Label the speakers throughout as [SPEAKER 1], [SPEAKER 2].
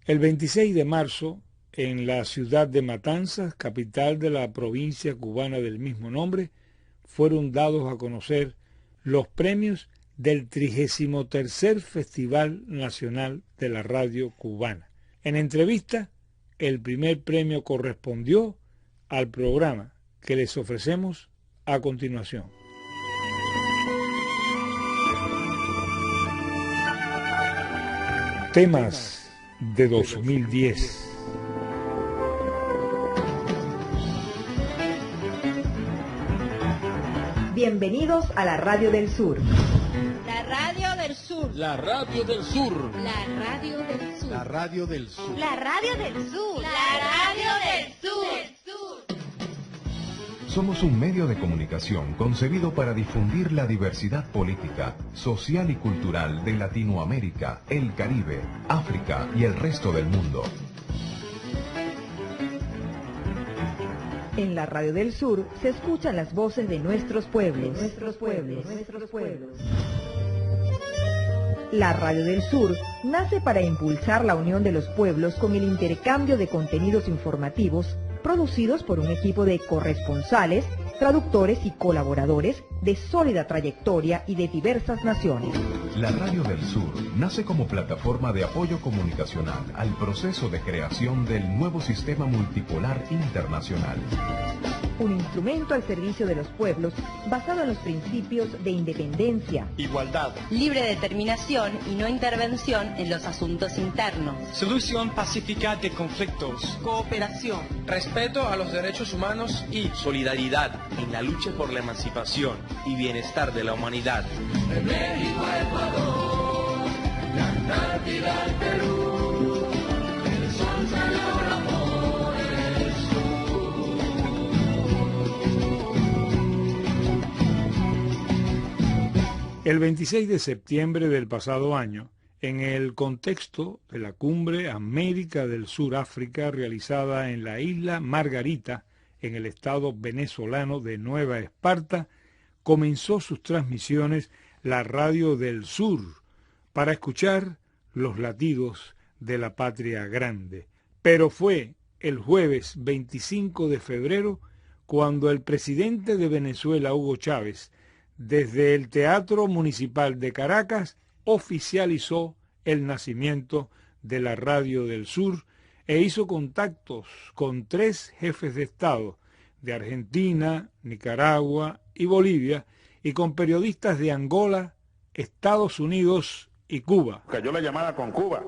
[SPEAKER 1] El 26 de marzo, en la ciudad de Matanzas, capital de la provincia cubana del mismo nombre, fueron dados a conocer los premios del 33º Festival Nacional de la Radio Cubana. En entrevista, el primer premio correspondió al programa que les ofrecemos a continuación. Temas de 2010.
[SPEAKER 2] Bienvenidos a la Radio del Sur.
[SPEAKER 3] La Radio del Sur.
[SPEAKER 4] La Radio del Sur.
[SPEAKER 3] La Radio del Sur.
[SPEAKER 4] La Radio del Sur.
[SPEAKER 3] La Radio del Sur. La Radio del Sur.
[SPEAKER 5] Somos un medio de comunicación concebido para difundir la diversidad política, social y cultural de Latinoamérica, el Caribe, África y el resto del mundo.
[SPEAKER 2] En la Radio del Sur se escuchan las voces de nuestros pueblos. La Radio del Sur nace para impulsar la unión de los pueblos con el intercambio de contenidos informativos producidos por un equipo de corresponsales, traductores y colaboradores de sólida trayectoria y de diversas naciones.
[SPEAKER 5] La Radio del Sur nace como plataforma de apoyo comunicacional al proceso de creación del nuevo sistema multipolar internacional.
[SPEAKER 2] Un instrumento al servicio de los pueblos basado en los principios de independencia,
[SPEAKER 4] Igualdad.
[SPEAKER 3] Libre determinación y no intervención en los asuntos internos.
[SPEAKER 6] Solución pacífica de conflictos.
[SPEAKER 7] Cooperación.
[SPEAKER 6] Respeto a los derechos humanos y
[SPEAKER 8] solidaridad en la lucha por la emancipación y bienestar de la humanidad.
[SPEAKER 9] De México a Ecuador, de Antártida al Perú, el sol salió amor del sur.
[SPEAKER 1] El 26 de septiembre del pasado año, en el contexto de la cumbre América del Sur-África realizada en la isla Margarita, en el estado venezolano de Nueva Esparta, comenzó sus transmisiones la Radio del Sur para escuchar los latidos de la patria grande. Pero fue el jueves 25 de febrero cuando el presidente de Venezuela, Hugo Chávez, desde el Teatro Municipal de Caracas, oficializó el nacimiento de la Radio del Sur e hizo contactos con 3 jefes de Estado de Argentina, Nicaragua y Bolivia, y con periodistas de Angola, Estados Unidos y Cuba.
[SPEAKER 10] Cayó la llamada con Cuba.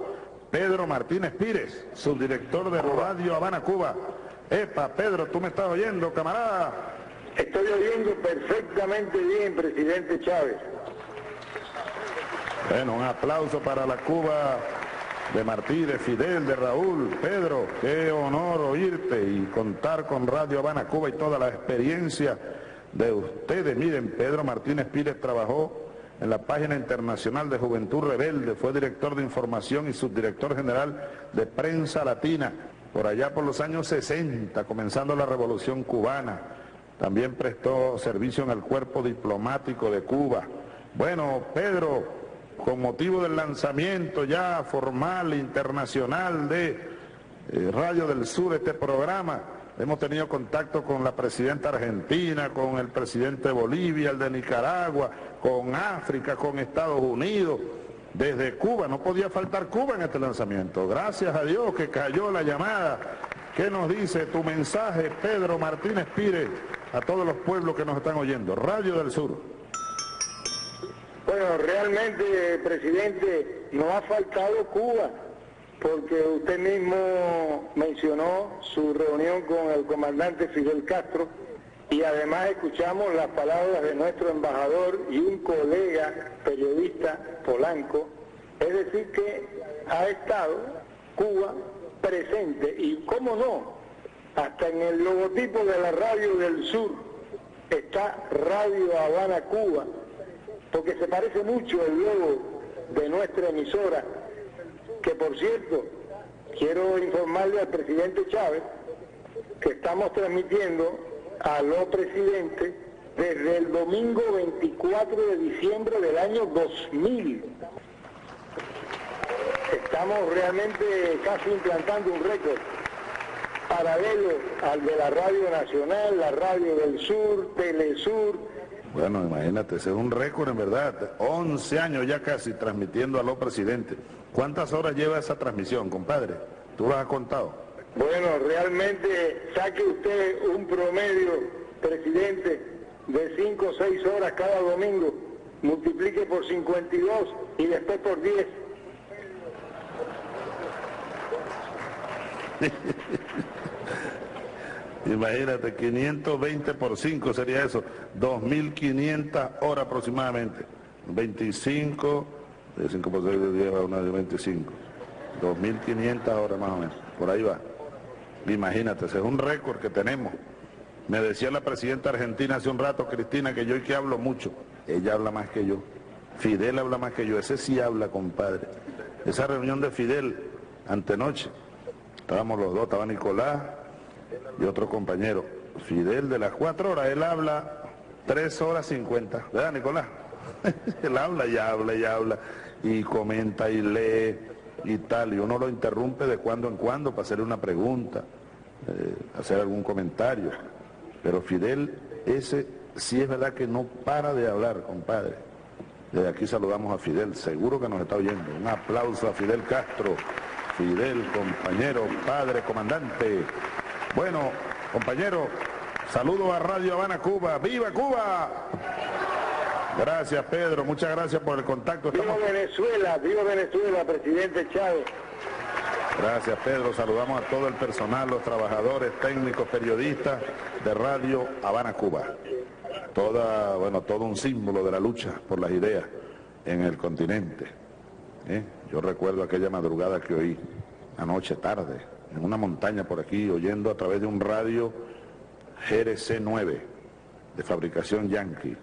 [SPEAKER 10] Pedro Martínez Pires, subdirector de Radio Habana, Cuba. Epa, Pedro, ¿tú me estás oyendo, camarada?
[SPEAKER 11] Estoy oyendo perfectamente bien, presidente Chávez.
[SPEAKER 10] Bueno, un aplauso para la Cuba de Martí, de Fidel, de Raúl. Pedro, qué honor oírte y contar con Radio Habana, Cuba y toda la experiencia de ustedes. Miren, Pedro Martínez Pires trabajó en la página internacional de Juventud Rebelde, fue director de información y subdirector general de Prensa Latina, por allá por los años 60, comenzando la Revolución Cubana. También prestó servicio en el Cuerpo Diplomático de Cuba. Bueno, Pedro, con motivo del lanzamiento ya formal, internacional de Radio del Sur, este programa, hemos tenido contacto con la presidenta argentina, con el presidente de Bolivia, el de Nicaragua, con África, con Estados Unidos, desde Cuba. No podía faltar Cuba en este lanzamiento. Gracias a Dios que cayó la llamada. ¿Qué nos dice tu mensaje, Pedro Martínez Pires, a todos los pueblos que nos están oyendo? Radio del Sur.
[SPEAKER 11] Bueno, realmente, presidente, no ha faltado Cuba, porque usted mismo mencionó su reunión con el comandante Fidel Castro y además escuchamos las palabras de nuestro embajador y un colega periodista Polanco, es decir que ha estado Cuba presente y, cómo no, hasta en el logotipo de la Radio del Sur está Radio Habana, Cuba, porque se parece mucho el logo de nuestra emisora, que por cierto, quiero informarle al presidente Chávez que estamos transmitiendo a los presidentes desde el domingo 24 de diciembre del año 2000. Está estamos realmente casi implantando un récord paralelo al de la Radio Nacional, la Radio del Sur, Telesur.
[SPEAKER 10] Bueno, imagínate, ese es un récord en verdad. 11 años ya casi transmitiendo a los presidentes. ¿Cuántas horas lleva esa transmisión, compadre? ¿Tú lo has contado?
[SPEAKER 11] Bueno, realmente saque usted un promedio, presidente, de 5 o 6 horas cada domingo, multiplique por 52 y después por 10.
[SPEAKER 10] Imagínate, 520 por 5 sería eso, 2.500 horas aproximadamente. 25, de 5 por 6 de 10 a una de 25. 2.500 horas más o menos, por ahí va. Imagínate, ese es un récord que tenemos. Me decía la presidenta argentina hace un rato, Cristina, que yo y que hablo mucho. Ella habla más que yo. Fidel habla más que yo. Ese sí habla, compadre. Esa reunión de Fidel, antenoche, estábamos los dos, estaba Nicolás y otro compañero. Fidel de las 4 horas, él habla 3 horas 50. ¿Verdad, Nicolás? Él habla y habla y habla. Y comenta y lee y tal. Y uno lo interrumpe de cuando en cuando para hacerle una pregunta, hacer algún comentario. Pero Fidel, ese sí es verdad que no para de hablar, compadre. Desde aquí saludamos a Fidel, seguro que nos está oyendo. Un aplauso a Fidel Castro. Fidel, compañero, padre, comandante. Bueno, compañero, saludos a Radio Habana, Cuba. ¡Viva Cuba! Gracias, Pedro, muchas gracias por el contacto.
[SPEAKER 11] ¡Viva Venezuela, presidente Chávez!
[SPEAKER 10] Gracias, Pedro. Saludamos a todo el personal, los trabajadores, técnicos, periodistas de Radio Habana, Cuba. Todo un símbolo de la lucha por las ideas en el continente. Yo recuerdo aquella madrugada que oí, anoche tarde, en una montaña por aquí, oyendo a través de un radio GRC-9, de fabricación Yankee,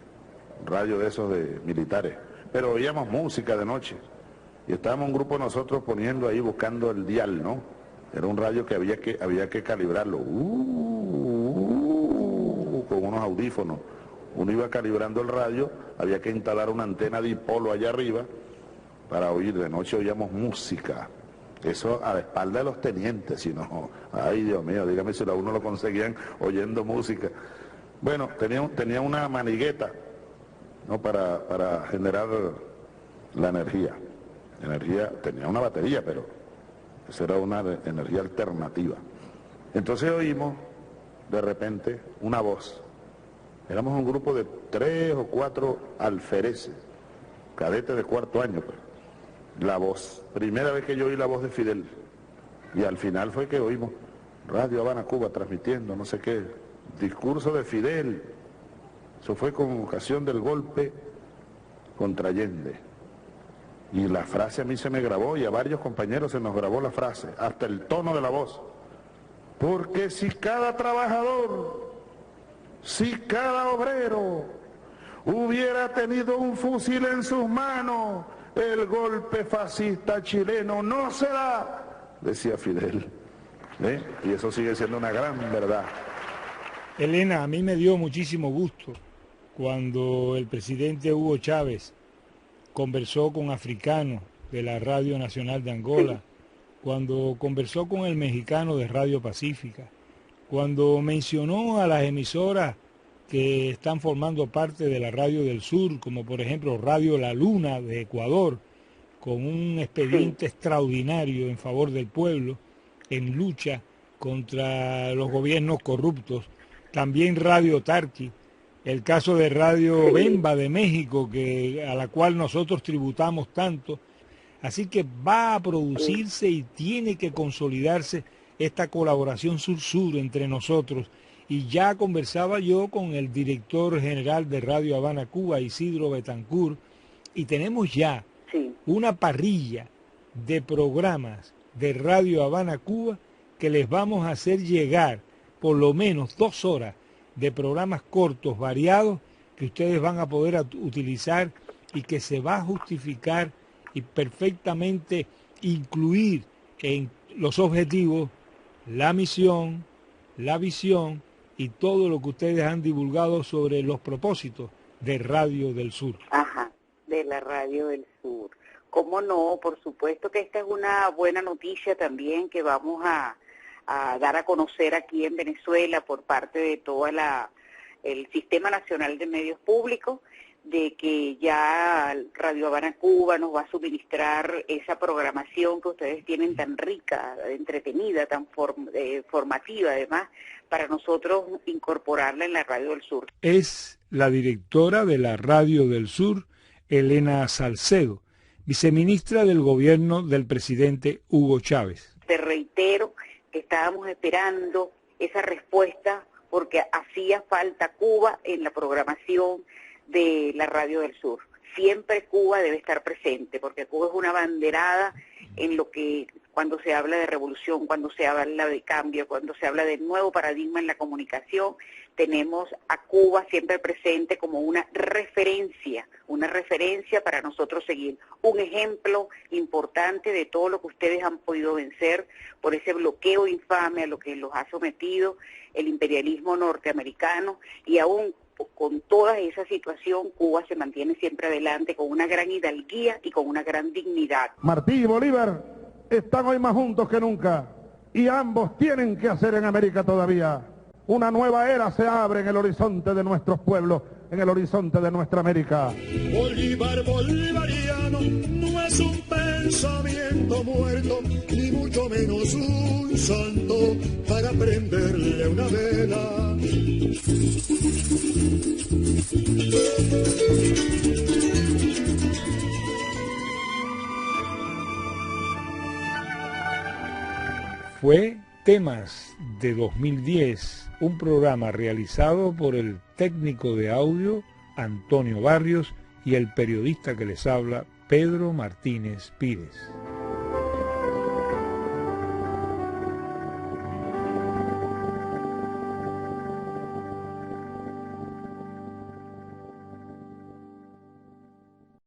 [SPEAKER 10] radio de esos de militares. Pero oíamos música de noche. Y estábamos un grupo nosotros poniendo ahí, buscando el dial, ¿no? Era un radio que había que calibrarlo. Con unos audífonos. Uno iba calibrando el radio, había que instalar una antena dipolo allá arriba para oír. De noche oíamos música. Eso a la espalda de los tenientes, si no, ay Dios mío, dígame si a uno lo conseguían oyendo música. Bueno, tenía una manigueta, ¿no? Para generar la energía. Tenía una batería, pero esa era una energía alternativa. Entonces oímos de repente una voz. Éramos un grupo de 3 o 4 alfereces, cadetes de 4º año, pues. La voz, primera vez que yo oí la voz de Fidel, y al final fue que oímos Radio Habana, Cuba, transmitiendo, no sé qué, discurso de Fidel. Eso fue con ocasión del golpe contra Allende. Y la frase a mí se me grabó y a varios compañeros se nos grabó la frase, hasta el tono de la voz. Porque si cada trabajador, si cada obrero hubiera tenido un fusil en sus manos, el golpe fascista chileno no se da, decía Fidel. Y eso sigue siendo una gran verdad.
[SPEAKER 1] Elena, a mí me dio muchísimo gusto cuando el presidente Hugo Chávez conversó con africanos de la Radio Nacional de Angola, cuando conversó con el mexicano de Radio Pacífica, cuando mencionó a las emisoras que están formando parte de la Radio del Sur, como por ejemplo Radio La Luna de Ecuador, con un expediente extraordinario en favor del pueblo, en lucha contra los gobiernos corruptos. También Radio Tarqui, el caso de Radio Bemba de México, a la cual nosotros tributamos tanto. Así que va a producirse y tiene que consolidarse esta colaboración sur-sur entre nosotros. Y ya conversaba yo con el director general de Radio Habana Cuba, Isidro Betancourt, y tenemos ya una parrilla de programas de Radio Habana Cuba que les vamos a hacer llegar por lo menos 2 horas de programas cortos, variados, que ustedes van a poder utilizar y que se va a justificar y perfectamente incluir en los objetivos la misión, la visión y todo lo que ustedes han divulgado sobre los propósitos de Radio del Sur.
[SPEAKER 7] Ajá, de la Radio del Sur. Cómo no, por supuesto que esta es una buena noticia también que vamos a dar a conocer aquí en Venezuela por parte de todo el Sistema Nacional de Medios Públicos, de que ya Radio Habana Cuba nos va a suministrar esa programación que ustedes tienen tan rica, entretenida, tan formativa además, para nosotros incorporarla en la Radio del Sur.
[SPEAKER 1] Es la directora de la Radio del Sur, Elena Salcedo, viceministra del gobierno del presidente Hugo Chávez.
[SPEAKER 7] Te reitero que estábamos esperando esa respuesta porque hacía falta Cuba en la programación de la Radio del Sur. Siempre Cuba debe estar presente, porque Cuba es una banderada en lo que, cuando se habla de revolución, cuando se habla de cambio, cuando se habla de nuevo paradigma en la comunicación, tenemos a Cuba siempre presente como una referencia para nosotros seguir. Un ejemplo importante de todo lo que ustedes han podido vencer por ese bloqueo infame a lo que los ha sometido el imperialismo norteamericano, y aún con toda esa situación, Cuba se mantiene siempre adelante con una gran hidalguía y con una gran dignidad.
[SPEAKER 10] Martí y Bolívar están hoy más juntos que nunca y ambos tienen que hacer en América todavía. Una nueva era se abre en el horizonte de nuestros pueblos, en el horizonte de nuestra América.
[SPEAKER 9] Bolívar bolivariano no es un pensamiento muerto, ni mucho menos un santo para prenderle una vela.
[SPEAKER 1] Fue Temas de 2010, un programa realizado por el técnico de audio Antonio Barrios y el periodista que les habla, Pedro Martínez Pires.